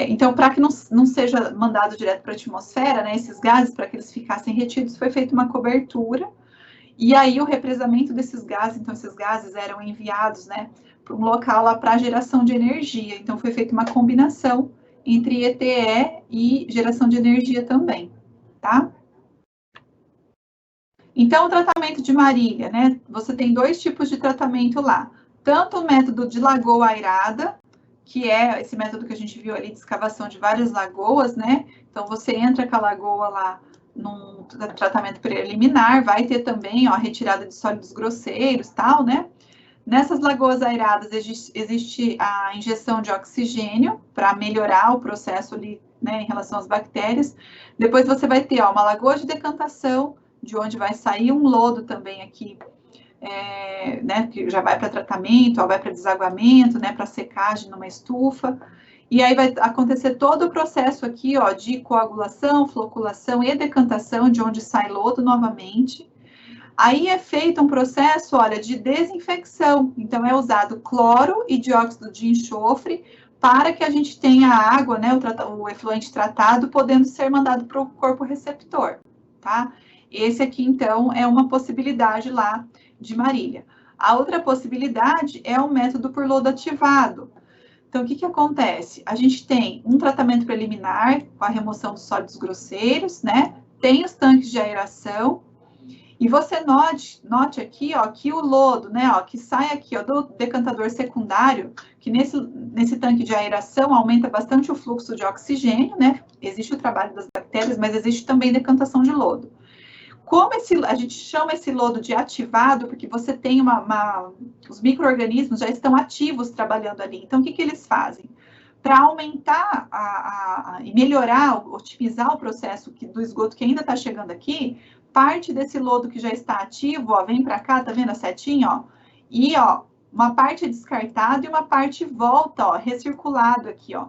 Então, para que não seja mandado direto para a atmosfera, né, esses gases, para que eles ficassem retidos, foi feita uma cobertura, e aí o represamento desses gases, então esses gases eram enviados, né, para um local lá para geração de energia, então foi feita uma combinação entre ETE e geração de energia também, tá? Então, o tratamento de Marília, né? Você tem 2 tipos de tratamento lá. Tanto o método de lagoa airada, que é esse método que a gente viu ali de escavação de várias lagoas, né? Então, você entra com a lagoa lá num tratamento preliminar, vai ter também, ó, a retirada de sólidos grosseiros, tal, né? Nessas lagoas aeradas existe a injeção de oxigênio para melhorar o processo ali, né, em relação às bactérias. Depois você vai ter, ó, uma lagoa de decantação, de onde vai sair um lodo também aqui, né, que já vai para tratamento, ó, vai para desaguamento, né, para secagem numa estufa. E aí vai acontecer todo o processo aqui, ó, de coagulação, floculação e decantação, de onde sai lodo novamente. Aí é feito um processo, olha, de desinfecção. Então, é usado cloro e dióxido de enxofre para que a gente tenha a água, né, o efluente tratado, podendo ser mandado para o corpo receptor, tá? Esse aqui, então, é uma possibilidade lá de Marília. A outra possibilidade é o método por lodo ativado. Então, o que acontece? A gente tem um tratamento preliminar com a remoção dos sólidos grosseiros, né? Tem os tanques de aeração. E você note aqui, ó, que o lodo, né, ó, que sai aqui, ó, do decantador secundário, que nesse tanque de aeração aumenta bastante o fluxo de oxigênio, né? Existe o trabalho das bactérias, mas existe também decantação de lodo. Como a gente chama esse lodo de ativado, porque você tem os micro-organismos já estão ativos trabalhando ali. Então, o que eles fazem? Para aumentar e melhorar, otimizar o processo do esgoto que ainda está chegando aqui, parte desse lodo que já está ativo, ó, vem para cá, tá vendo a setinha, ó? E, ó, uma parte é descartada e uma parte volta, ó, recirculado aqui, ó,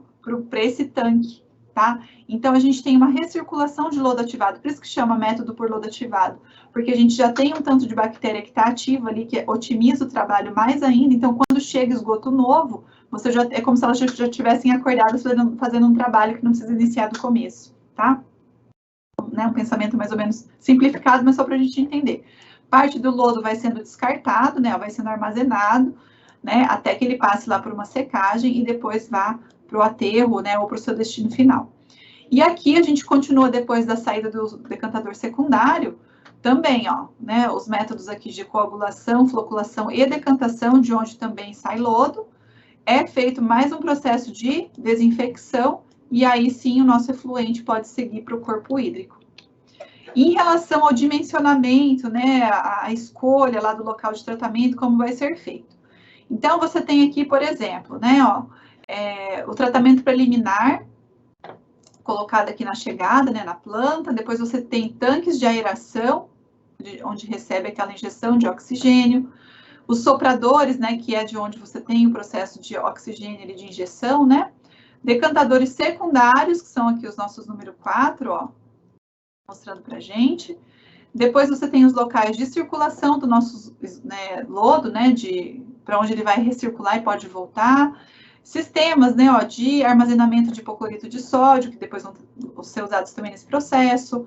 para esse tanque, tá? Então, a gente tem uma recirculação de lodo ativado, por isso que chama método por lodo ativado, porque a gente já tem um tanto de bactéria que está ativa ali, que otimiza o trabalho mais ainda, então, quando chega esgoto novo, você já, é como se elas já tivessem acordado fazendo um trabalho que não precisa iniciar do começo, tá? Né, um pensamento mais ou menos simplificado, mas só para a gente entender. Parte do lodo vai sendo descartado, né, vai sendo armazenado, né, até que ele passe lá por uma secagem e depois vá para o aterro, né, ou para o seu destino final. E aqui a gente continua depois da saída do decantador secundário, também, ó, né, os métodos aqui de coagulação, floculação e decantação, de onde também sai lodo, é feito mais um processo de desinfecção, e aí sim o nosso efluente pode seguir para o corpo hídrico. Em relação ao dimensionamento, né, a escolha lá do local de tratamento, como vai ser feito. Então, você tem aqui, por exemplo, né, ó, o tratamento preliminar, colocado aqui na chegada, né, na planta, depois você tem tanques de aeração, onde recebe aquela injeção de oxigênio, os sopradores, né, que é de onde você tem o processo de oxigênio e de injeção, né, decantadores secundários, que são aqui os nossos número 4, ó, mostrando para a gente. Depois você tem os locais de circulação do nosso, né, lodo, né, para onde ele vai recircular e pode voltar. Sistemas, né, ó, de armazenamento de hipoclorito de sódio, que depois vão ser usados também nesse processo.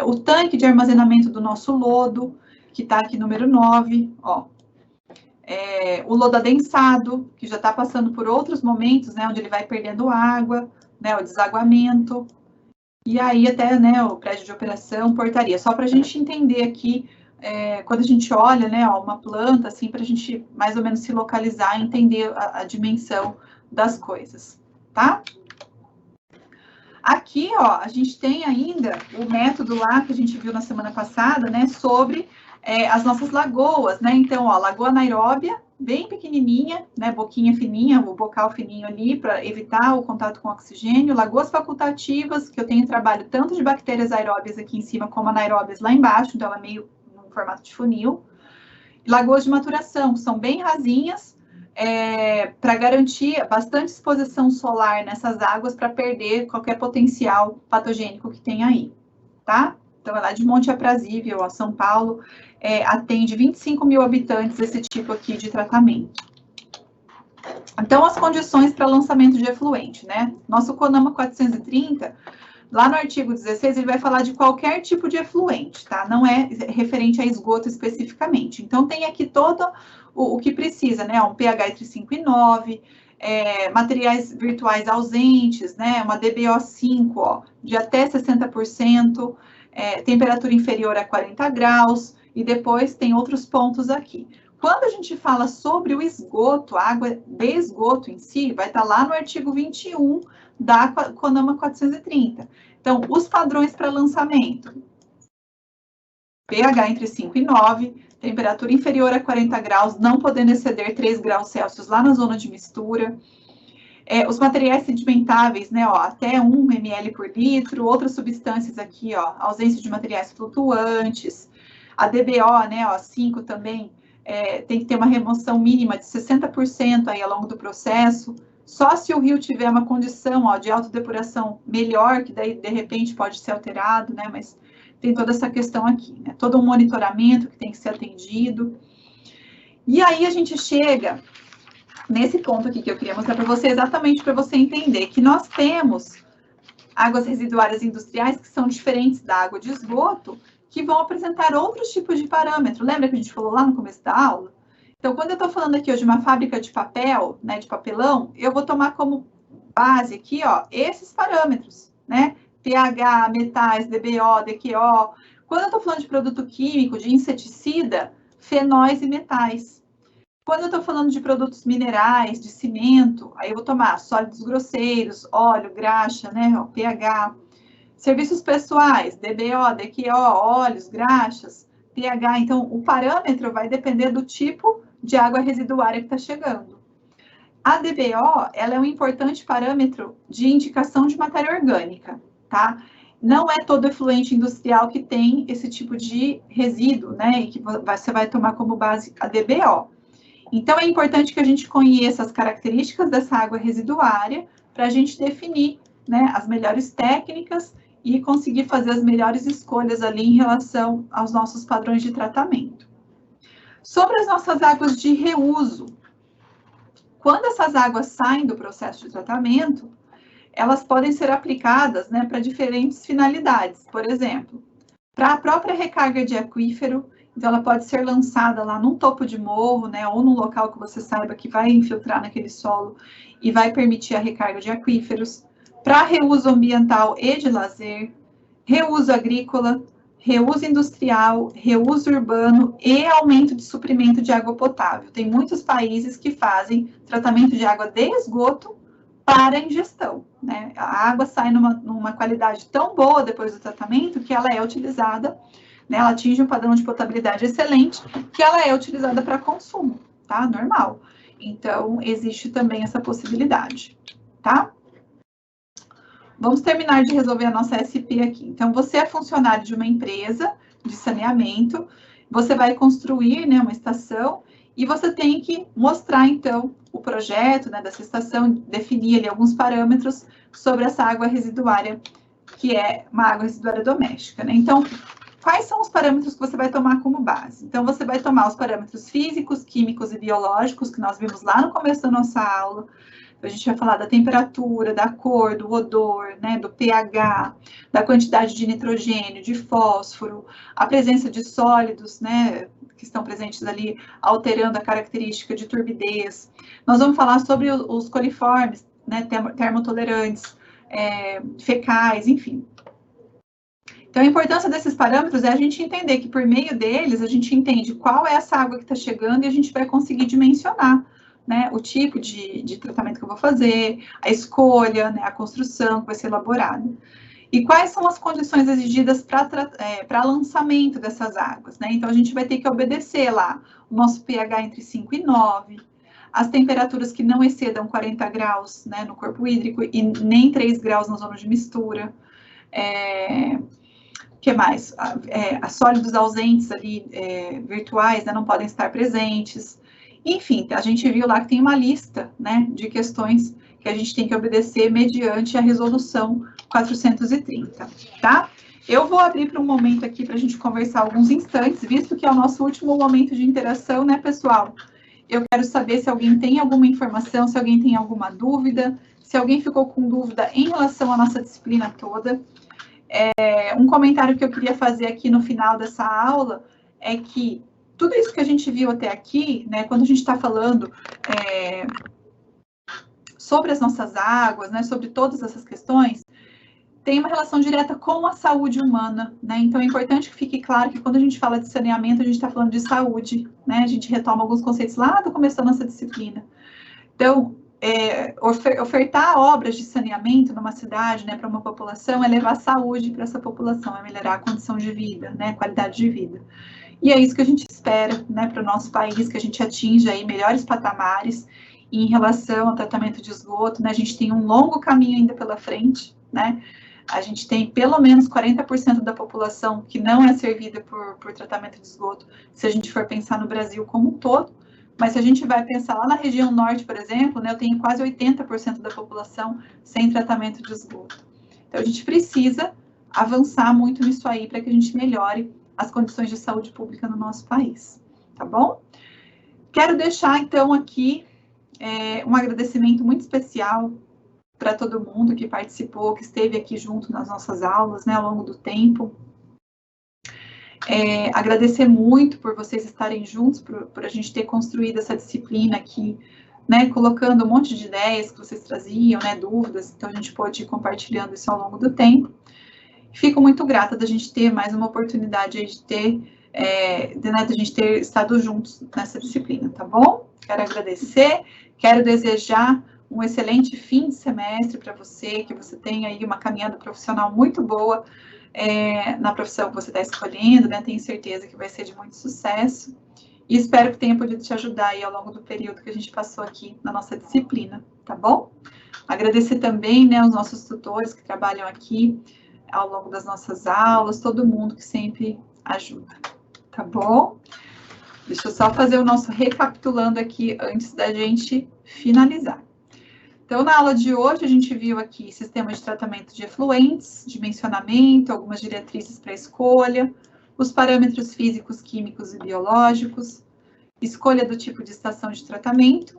O tanque de armazenamento do nosso lodo, que está aqui número 9, ó. O lodo adensado, que já está passando por outros momentos, né, onde ele vai perdendo água, né, o desaguamento. E aí até, né, o prédio de operação, portaria. Só para a gente entender aqui, quando a gente olha, né, ó, uma planta, assim, para a gente mais ou menos se localizar e entender a dimensão das coisas, tá? Aqui, ó, a gente tem ainda o método lá que a gente viu na semana passada, né, sobre as nossas lagoas, né? Então, ó, lagoa anaeróbia, bem pequenininha, né, boquinha fininha, o bocal fininho ali, para evitar o contato com oxigênio. Lagoas facultativas, que eu tenho trabalho tanto de bactérias aeróbias aqui em cima, como anaeróbias lá embaixo, então ela é meio no formato de funil. Lagoas de maturação, que são bem rasinhas, para garantir bastante exposição solar nessas águas, para perder qualquer potencial patogênico que tem aí, tá? Então, é lá de Monte Aprazível, ó, São Paulo, atende 25 mil habitantes esse tipo aqui de tratamento. Então, as condições para lançamento de efluente, né? Nosso CONAMA 430, lá no artigo 16, ele vai falar de qualquer tipo de efluente, tá? Não é referente a esgoto especificamente. Então, tem aqui todo o que precisa, né? Um pH entre 5 e 9, materiais virtuais ausentes, né? Uma DBO5, ó, de até 60%, temperatura inferior a 40 graus, e depois tem outros pontos aqui. Quando a gente fala sobre o esgoto, a água de esgoto em si, vai estar lá no artigo 21 da CONAMA 430. Então, os padrões para lançamento: pH entre 5 e 9, temperatura inferior a 40 graus, não podendo exceder 3 graus Celsius lá na zona de mistura. Os materiais sedimentáveis, né, ó, até 1 ml por litro, outras substâncias aqui, ó, ausência de materiais flutuantes. A DBO, né, ó, 5 também, tem que ter uma remoção mínima de 60% aí ao longo do processo. Só se o rio tiver uma condição, ó, de autodepuração melhor, que daí, de repente, pode ser alterado, né, mas tem toda essa questão aqui, né, todo um monitoramento que tem que ser atendido. E aí a gente chega nesse ponto aqui que eu queria mostrar para você, exatamente para você entender que nós temos águas residuárias industriais que são diferentes da água de esgoto, que vão apresentar outros tipos de parâmetro. Lembra que a gente falou lá no começo da aula? Então, quando eu estou falando aqui de uma fábrica de papel, né, de papelão, eu vou tomar como base aqui, ó, esses parâmetros, né? pH, metais, DBO, DQO. Quando eu estou falando de produto químico, de inseticida, fenóis e metais. Quando eu estou falando de produtos minerais, de cimento, aí eu vou tomar sólidos grosseiros, óleo, graxa, né, pH. Serviços pessoais, DBO, DQO, óleos, graxas, pH. Então, o parâmetro vai depender do tipo de água residuária que está chegando. A DBO, ela é um importante parâmetro de indicação de matéria orgânica, tá? Não é todo efluente industrial que tem esse tipo de resíduo, né, e que você vai tomar como base a DBO. Então, é importante que a gente conheça as características dessa água residuária para a gente definir, né, as melhores técnicas e conseguir fazer as melhores escolhas ali em relação aos nossos padrões de tratamento. Sobre as nossas águas de reuso, quando essas águas saem do processo de tratamento, elas podem ser aplicadas, né, para diferentes finalidades. Por exemplo, para a própria recarga de aquífero, então ela pode ser lançada lá num topo de morro, né, ou num local que você saiba que vai infiltrar naquele solo e vai permitir a recarga de aquíferos. Para reuso ambiental e de lazer, reuso agrícola, reuso industrial, reuso urbano e aumento de suprimento de água potável. Tem muitos países que fazem tratamento de água de esgoto para ingestão, né? A água sai numa qualidade tão boa depois do tratamento que ela é utilizada, né? Ela atinge um padrão de potabilidade excelente, que ela é utilizada para consumo, tá? Normal. Então, existe também essa possibilidade, tá? Vamos terminar de resolver a nossa SP aqui. Então, você é funcionário de uma empresa de saneamento, você vai construir, né, uma estação e você tem que mostrar, então, o projeto, né, dessa estação, definir ali alguns parâmetros sobre essa água residuária, que é uma água residuária doméstica, né? Então, quais são os parâmetros que você vai tomar como base? Então, você vai tomar os parâmetros físicos, químicos e biológicos, que nós vimos lá no começo da nossa aula. A gente vai falar da temperatura, da cor, do odor, né, do pH, da quantidade de nitrogênio, de fósforo, a presença de sólidos, né, que estão presentes ali, alterando a característica de turbidez. Nós vamos falar sobre os coliformes, né, termotolerantes, fecais, enfim. Então, a importância desses parâmetros é a gente entender que, por meio deles, a gente entende qual é essa água que está chegando e a gente vai conseguir dimensionar, né, o tipo de tratamento que eu vou fazer, a escolha, né, a construção que vai ser elaborada. E quais são as condições exigidas para lançamento dessas águas, né? Então, a gente vai ter que obedecer lá o nosso pH entre 5 e 9, as temperaturas que não excedam 40 graus, né, no corpo hídrico e nem 3 graus na zona de mistura. Que mais? Sólidos ausentes ali, virtuais, né, não podem estar presentes. Enfim, a gente viu lá que tem uma lista, né, de questões que a gente tem que obedecer mediante a resolução 430, tá? Eu vou abrir para um momento aqui para a gente conversar alguns instantes, visto que é o nosso último momento de interação, né, pessoal? Eu quero saber se alguém tem alguma informação, se alguém tem alguma dúvida, se alguém ficou com dúvida em relação à nossa disciplina toda. Um comentário que eu queria fazer aqui no final dessa aula é que tudo isso que a gente viu até aqui, né, quando a gente está falando sobre as nossas águas, né, sobre todas essas questões, tem uma relação direta com a saúde humana, né? Então é importante que fique claro que quando a gente fala de saneamento, a gente está falando de saúde, né? A gente retoma alguns conceitos lá do começo da nossa disciplina. Então, ofertar obras de saneamento numa cidade, né, para uma população, é levar saúde para essa população, é melhorar a condição de vida, né, a qualidade de vida. E é isso que a gente espera, né, para o nosso país, que a gente atinja aí melhores patamares em relação ao tratamento de esgoto, né? A gente tem um longo caminho ainda pela frente, né? A gente tem pelo menos 40% da população que não é servida por tratamento de esgoto, se a gente for pensar no Brasil como um todo. Mas se a gente vai pensar lá na região norte, por exemplo, né, eu tenho quase 80% da população sem tratamento de esgoto. Então, a gente precisa avançar muito nisso aí para que a gente melhore as condições de saúde pública no nosso país, tá bom? Quero deixar, então, aqui um agradecimento muito especial para todo mundo que participou, que esteve aqui junto nas nossas aulas, né, ao longo do tempo. Agradecer muito por vocês estarem juntos, por a gente ter construído essa disciplina aqui, né, colocando um monte de ideias que vocês traziam, né, dúvidas, então a gente pôde ir compartilhando isso ao longo do tempo. Fico muito grata da gente ter mais uma oportunidade aí de ter, da gente ter estado juntos nessa disciplina, tá bom? Quero agradecer, quero desejar um excelente fim de semestre para você, que você tenha aí uma caminhada profissional muito boa na profissão que você está escolhendo, né? Tenho certeza que vai ser de muito sucesso e espero que tenha podido te ajudar aí ao longo do período que a gente passou aqui na nossa disciplina, tá bom? Agradecer também, né, os nossos tutores que trabalham aqui ao longo das nossas aulas, todo mundo que sempre ajuda, tá bom? Deixa eu só fazer o nosso recapitulando aqui antes da gente finalizar. Então, na aula de hoje, a gente viu aqui sistema de tratamento de efluentes, dimensionamento, algumas diretrizes para escolha, os parâmetros físicos, químicos e biológicos, escolha do tipo de estação de tratamento,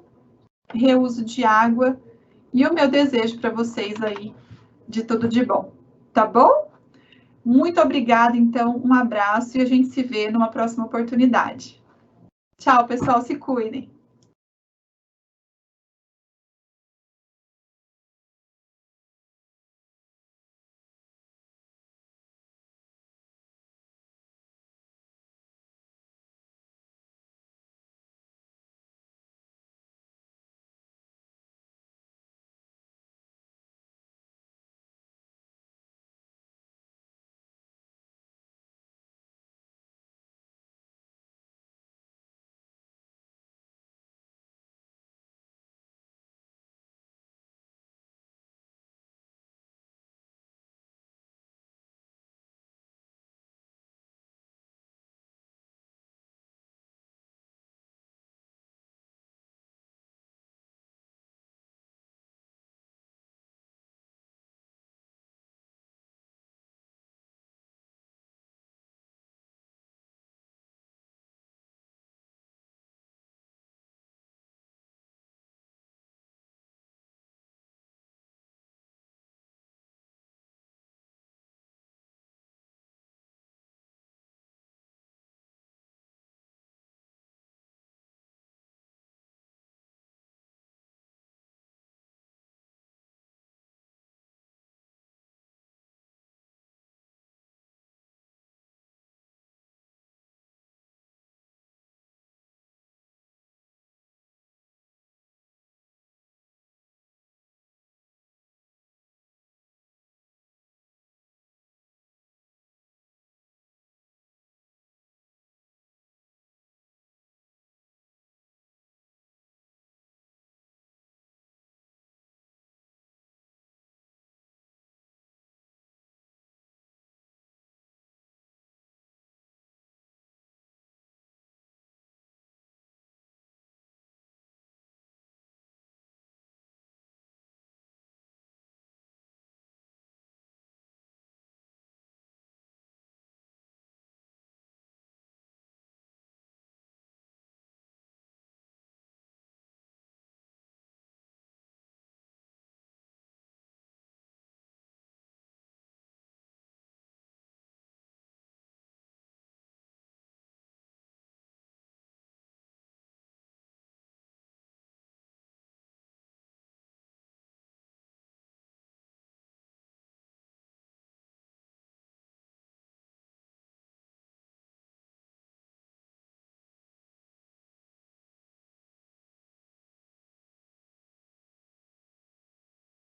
reuso de água e o meu desejo para vocês aí de tudo de bom, tá bom? Muito obrigada, então, um abraço e a gente se vê numa próxima oportunidade. Tchau, pessoal, se cuidem.